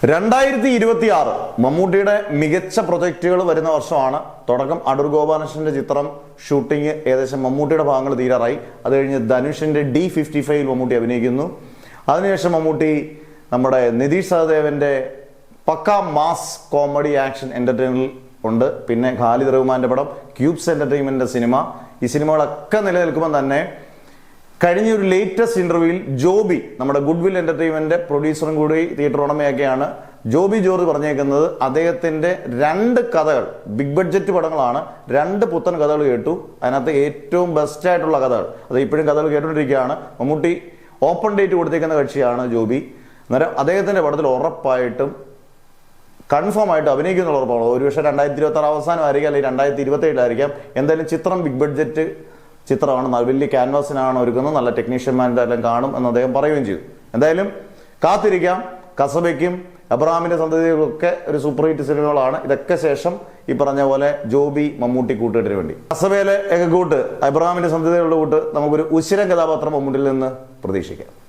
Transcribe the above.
2026 മമ്മൂട്ടിയുടെ മികച്ച പ്രൊജക്റ്റുകൾ വരുന്ന വർഷമാണ്. തുടക്കം അടൂർ ഗോപാലകൃഷ്ണന്റെ ചിത്രം ഷൂട്ടിംഗ് ഏകദേശം മമ്മൂട്ടിയുടെ ഭാഗങ്ങൾ തീരാറായി. അത് കഴിഞ്ഞ് ധനുഷിന്റെ D55 മമ്മൂട്ടി അഭിനയിക്കുന്നു. അതിനുശേഷം മമ്മൂട്ടി നമ്മുടെ നിതീഷ് സഹദേവന്റെ പക്കാ മാസ് കോമഡി ആക്ഷൻ എന്റർടൈനറിൽ ഉണ്ട്. പിന്നെ ഖാലിദ് റഹ്മാന്റെ പടം ക്യൂബ്സ് എന്റർടൈൻമെന്റിന്റെ സിനിമ. ഈ സിനിമകളൊക്കെ നിലനിൽക്കുമ്പോൾ തന്നെ കഴിഞ്ഞ ഒരു ലേറ്റസ്റ്റ് ഇന്റർവ്യൂവിൽ ജോബി, നമ്മുടെ ഗുഡ്വിൽ എന്റർടൈൻമെന്റ് പ്രൊഡ്യൂസറും കൂടി തിയേറ്റർ ഉടമയൊക്കെയാണ്, ജോബി ജോർജ് പറഞ്ഞേക്കുന്നത് അദ്ദേഹത്തിന്റെ 2 കഥകൾ ബിഗ് ബഡ്ജറ്റ് പടങ്ങളാണ്. 2 പുത്തൻ കഥകൾ കേട്ടു. അതിനകത്ത് ഏറ്റവും ബെസ്റ്റ് ആയിട്ടുള്ള കഥകൾ, അത് ഇപ്പോഴും കഥകൾ കേട്ടുകൊണ്ടിരിക്കുകയാണ്. മമ്മൂട്ടി ഓപ്പൺ ഡേറ്റ് കൊടുത്തേക്കുന്ന കക്ഷിയാണ് ജോബി. അന്നേരം അദ്ദേഹത്തിന്റെ പടത്തിൽ ഉറപ്പായിട്ടും കൺഫേം ആയിട്ട് അഭിനയിക്കുന്ന ഉറപ്പാണ്. ഒരുപക്ഷെ 2026 അവസാനമായിരിക്കാം, അല്ലെങ്കിൽ 2027 എന്തായാലും ചിത്രം ബിഗ് ബഡ്ജറ്റ് ചിത്രമാണ്, വലിയ ക്യാൻവാസിനാണ് ഒരുക്കുന്നത്, നല്ല ടെക്നീഷ്യന്മാരുടെ എല്ലാം കാണും എന്ന് അദ്ദേഹം പറയുകയും ചെയ്തു. എന്തായാലും കാത്തിരിക്കാം. കസബയ്ക്കും അബ്രഹാമിന്റെ സന്തതികൾക്കൊക്കെ ഒരു സൂപ്പർ ഹിറ്റ് സിനിമകളാണ്. ഇതൊക്കെ ശേഷം ഈ പറഞ്ഞ പോലെ ജോബി മമ്മൂട്ടി കൂട്ടുകെട്ടിന് വേണ്ടി കസബയിലെ കൂട്ട്, അബ്രഹാമിന്റെ സന്തതികളുടെ കൂട്ട്, നമുക്കൊരു ഉശിരൻ കഥാപാത്രം മമ്മൂട്ടിയിൽ നിന്ന് പ്രതീക്ഷിക്കാം.